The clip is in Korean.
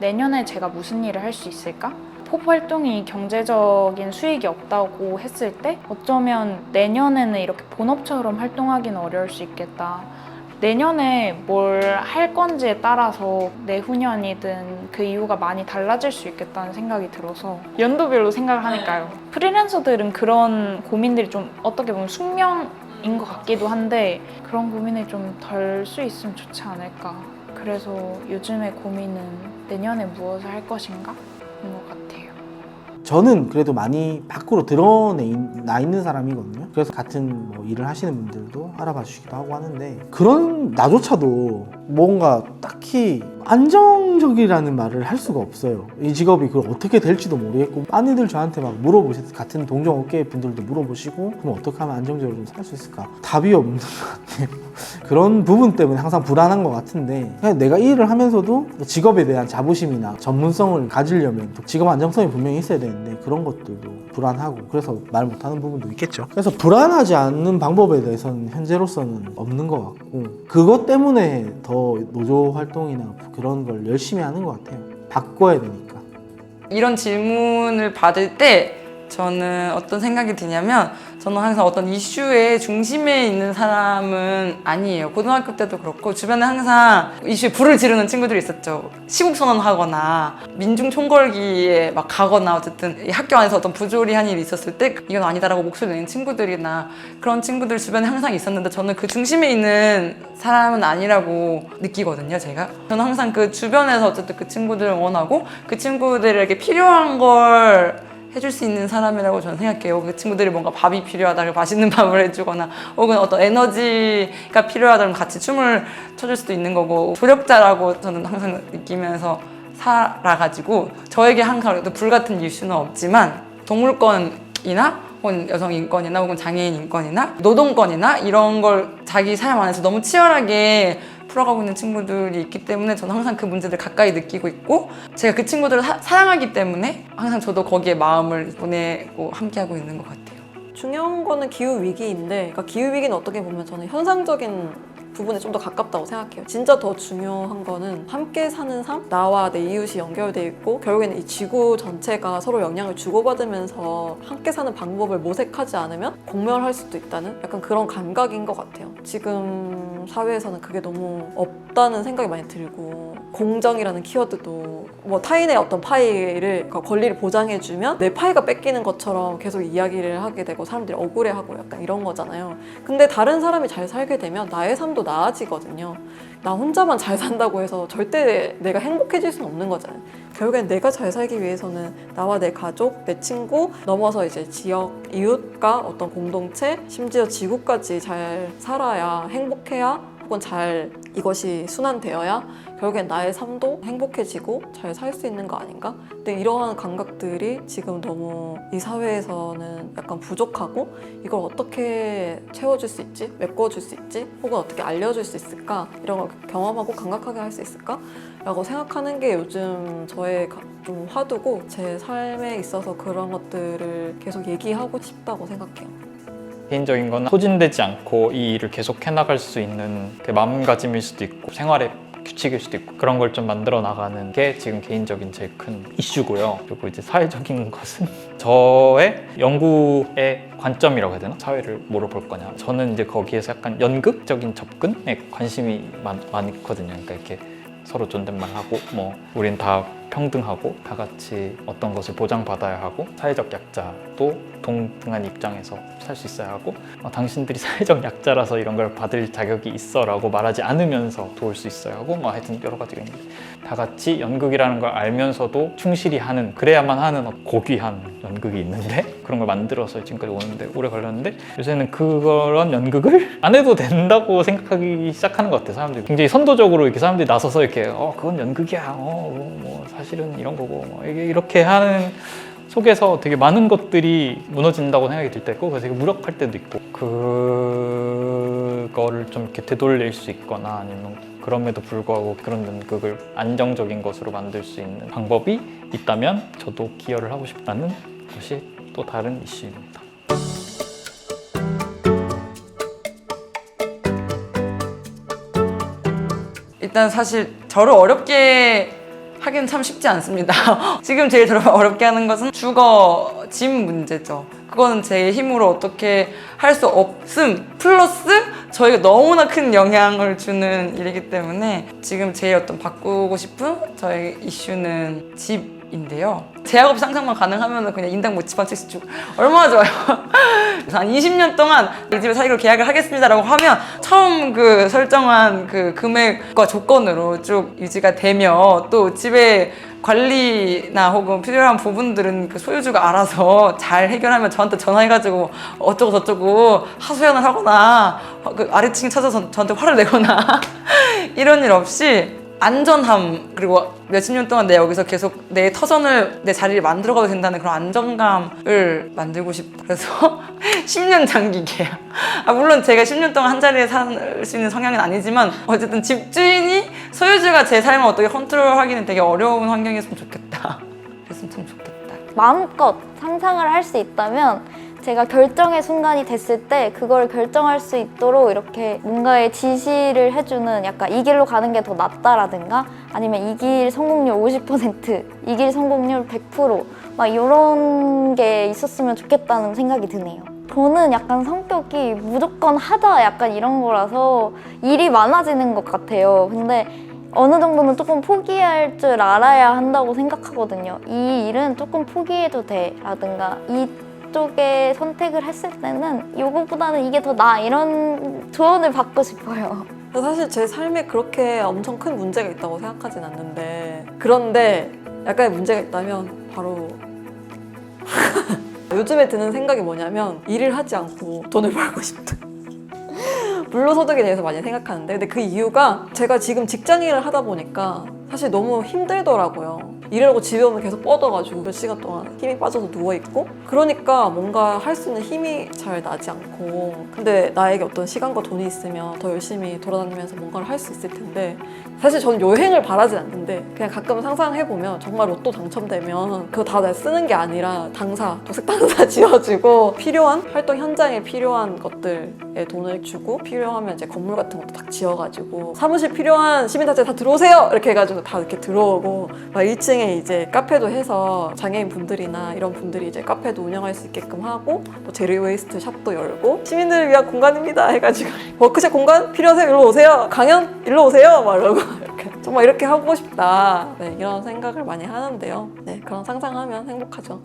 내년에 제가 무슨 일을 할 수 있을까? 팝 활동이 경제적인 수익이 없다고 했을 때 어쩌면 내년에는 이렇게 본업처럼 활동하기는 어려울 수 있겠다. 내년에 뭘 할 건지에 따라서 내후년이든 그 이유가 많이 달라질 수 있겠다는 생각이 들어서 연도별로 생각을 하니까요. 프리랜서들은 그런 고민들이 좀 어떻게 보면 숙명인 것 같기도 한데 그런 고민을 좀 덜 수 있으면 좋지 않을까. 그래서 요즘의 고민은 내년에 무엇을 할 것인가? 인 것 같아요. 저는 그래도 많이 밖으로 드러나 있는 사람이거든요. 그래서 같은 뭐 일을 하시는 분들도 알아봐 주시기도 하고 하는데 그런 나조차도 뭔가 딱히 안정적이라는 말을 할 수가 없어요. 이 직업이 그걸 어떻게 될지도 모르겠고 많이들 저한테 막 물어보셨어요. 같은 동종 업계 분들도 물어보시고 그럼 어떻게 하면 안정적으로 좀 살 수 있을까? 답이 없는 것 같아요. 그런 부분 때문에 항상 불안한 것 같은데 그냥 내가 이 일을 하면서도 직업에 대한 자부심이나 전문성을 가지려면 또 직업 안정성이 분명히 있어야 되는데 그런 것들도 불안하고 그래서 말 못하는 부분도 있겠죠. 그래서 불안하지 않는 방법에 대해서는 현재로서는 없는 것 같고 그것 때문에 더 노조 활동이나 그런 걸 열심히 하는 것 같아요. 바꿔야 되니까. 이런 질문을 받을 때 저는 어떤 생각이 드냐면 저는 항상 어떤 이슈의 중심에 있는 사람은 아니에요. 고등학교 때도 그렇고 주변에 항상 이슈에 불을 지르는 친구들이 있었죠. 시국선언하거나 민중 총궐기에 막 가거나 어쨌든 학교 안에서 어떤 부조리한 일이 있었을 때 이건 아니다라고 목소리 내는 친구들이나 그런 친구들 주변에 항상 있었는데 저는 그 중심에 있는 사람은 아니라고 느끼거든요, 제가. 저는 항상 그 주변에서 어쨌든 그 친구들을 원하고 그 친구들에게 필요한 걸 해줄 수 있는 사람이라고 저는 생각해요. 그 친구들이 뭔가 밥이 필요하다, 맛있는 밥을 해주거나 혹은 어떤 에너지가 필요하다 면 같이 춤을 춰줄 수도 있는 거고 조력자라고 저는 항상 느끼면서 살아가지고 저에게 항상 불같은 이슈는 없지만 동물권이나 혹은 여성 인권이나 혹은 장애인 인권이나 노동권이나 이런 걸 자기 삶 안에서 너무 치열하게 풀어가고 있는 친구들이 있기 때문에 저는 항상 그 문제를 가까이 느끼고 있고 제가 그 친구들을 사랑하기 때문에 항상 저도 거기에 마음을 보내고 함께하고 있는 것 같아요. 중요한 거는 기후위기인데 그러니까 기후위기는 어떻게 보면 저는 현상적인 부분에 좀 더 가깝다고 생각해요. 진짜 더 중요한 거는 함께 사는 삶? 나와 내 이웃이 연결돼 있고 결국에는 이 지구 전체가 서로 영향을 주고받으면서 함께 사는 방법을 모색하지 않으면 공멸할 수도 있다는 약간 그런 감각인 것 같아요. 지금 사회에서는 그게 너무 없다는 생각이 많이 들고 공정이라는 키워드도 뭐 타인의 어떤 파이를 그러니까 권리를 보장해주면 내 파이가 뺏기는 것처럼 계속 이야기를 하게 되고 사람들이 억울해하고 약간 이런 거잖아요. 근데 다른 사람이 잘 살게 되면 나의 삶도 나아지거든요. 나 혼자만 잘 산다고 해서 절대 내가 행복해질 수는 없는 거잖아요. 결국엔 내가 잘 살기 위해서는 나와 내 가족, 내 친구, 넘어서 이제 지역, 이웃과 어떤 공동체, 심지어 지구까지 잘 살아야 행복해야 혹은 잘 이것이 순환되어야 결국엔 나의 삶도 행복해지고 잘 살 수 있는 거 아닌가? 근데 이러한 감각들이 지금 너무 이 사회에서는 약간 부족하고 이걸 어떻게 채워줄 수 있지? 메꿔줄 수 있지? 혹은 어떻게 알려줄 수 있을까? 이런 걸 경험하고 감각하게 할 수 있을까? 라고 생각하는 게 요즘 저의 좀 화두고 제 삶에 있어서 그런 것들을 계속 얘기하고 싶다고 생각해요. 개인적인 건 소진되지 않고 이 일을 계속 해나갈 수 있는 그 마음가짐일 수도 있고 생활의 규칙일 수도 있고 그런 걸 좀 만들어 나가는 게 지금 개인적인 제일 큰 이슈고요. 그리고 이제 사회적인 것은 저의 연구의 관점이라고 해야 되나? 사회를 뭐로 볼 거냐. 저는 이제 거기에서 약간 연극적인 접근에 관심이 많거든요. 그러니까 이렇게 서로 존댓말하고 뭐 우린 다 평등하고 다 같이 어떤 것을 보장받아야 하고 사회적 약자도 동등한 입장에서 살 수 있어야 하고 당신들이 사회적 약자라서 이런 걸 받을 자격이 있어 라고 말하지 않으면서 도울 수 있어야 하고 뭐 하여튼 여러 가지가 있는데 다 같이 연극이라는 걸 알면서도 충실히 하는 그래야만 하는 고귀한 연극이 있는데 그런 걸 만들어서 지금까지 오는데 오래 걸렸는데 요새는 그런 연극을 안 해도 된다고 생각하기 시작하는 것 같아요. 사람들이 굉장히 선도적으로 이렇게 사람들이 나서서 이렇게 그건 연극이야 뭐 사실은 이런 거고 뭐 이렇게 하는 속에서 되게 많은 것들이 무너진다고 생각이 들 때 있고 그래서 되게 무력할 때도 있고 그거를 좀 이렇게 되돌릴 수 있거나 아니면 그럼에도 불구하고 그런 연극을 안정적인 것으로 만들 수 있는 방법이 있다면 저도 기여를 하고 싶다는 것이 또 다른 이슈입니다. 일단 사실 저를 어렵게 하기는 참 쉽지 않습니다. 지금 제일 어렵게 하는 것은 주거 집 문제죠. 그거는 제 힘으로 어떻게 할 수 없음 플러스 저희가 너무나 큰 영향을 주는 일이기 때문에 지금 제일 어떤 바꾸고 싶은 저의 이슈는 집인데요. 제약 없이 상상만 가능하면 그냥 인당 뭐 집 한 채씩 주고 얼마나 좋아요. 그래서 한 20년 동안 이 집에 살기로 계약을 하겠습니다라고 하면 처음 그 설정한 그 금액과 조건으로 쭉 유지가 되며 또 집에 관리나 혹은 필요한 부분들은 그 소유주가 알아서 잘 해결하면 저한테 전화해가지고 어쩌고 저쩌고 하소연을 하거나 그 아래층 찾아서 저한테 화를 내거나 이런 일 없이 안전함 그리고 몇십 년 동안 내 여기서 계속 내 터전을 내 자리를 만들어가도 된다는 그런 안정감을 만들고 싶다. 그래서 10년 장기 계약. 물론 제가 10년 동안 한 자리에 살 수 있는 성향은 아니지만 어쨌든 집주인이 소유주가 제 삶을 어떻게 컨트롤하기는 되게 어려운 환경이었으면 좋겠다. 그랬으면 참 좋겠다. 마음껏 상상을 할 수 있다면 제가 결정의 순간이 됐을 때 그걸 결정할 수 있도록 이렇게 뭔가의 지시를 해주는 약간 이 길로 가는 게 더 낫다라든가 아니면 이 길 성공률 50%, 이 길 성공률 100%막 이런 게 있었으면 좋겠다는 생각이 드네요. 저는 약간 성격이 무조건 하자 약간 이런 거라서 일이 많아지는 것 같아요. 근데 어느 정도는 조금 포기할 줄 알아야 한다고 생각하거든요. 이 일은 조금 포기해도 돼 라든가 이쪽에 선택을 했을 때는 이거보다는 이게 더 나아 이런 조언을 받고 싶어요. 사실 제 삶에 그렇게 엄청 큰 문제가 있다고 생각하진 않는데 그런데 약간의 문제가 있다면 바로 요즘에 드는 생각이 뭐냐면 일을 하지 않고 돈을 벌고 싶다. 불로소득에 대해서 많이 생각하는데 근데 그 이유가 제가 지금 직장 일을 하다 보니까 사실 너무 힘들더라고요. 일하고 집에 오면 계속 뻗어가지고 몇 시간 동안 힘이 빠져서 누워있고 그러니까 뭔가 할 수 있는 힘이 잘 나지 않고 근데 나에게 어떤 시간과 돈이 있으면 더 열심히 돌아다니면서 뭔가를 할 수 있을 텐데 사실 저는 여행을 바라진 않는데 그냥 가끔 상상해보면 정말 로또 당첨되면 그거 다 내가 쓰는 게 아니라 당사, 도색당사 지어주고 필요한 활동 현장에 필요한 것들에 돈을 주고 필요하면 이제 건물 같은 것도 딱 지어가지고 사무실 필요한 시민단체 다 들어오세요! 이렇게 해가지고 다 이렇게 들어오고 막 1층에 이제 카페도 해서 장애인 분들이나 이런 분들이 이제 카페도 운영할 수 있게끔 하고 또 제로 웨이스트 샵도 열고 시민들을 위한 공간입니다 해가지고 워크숍 공간 필요하세요? 일로 오세요. 강연? 일로 오세요. 막 이러고 이렇게. 정말 이렇게 하고 싶다. 네, 이런 생각을 많이 하는데요. 네, 그런 상상하면 행복하죠.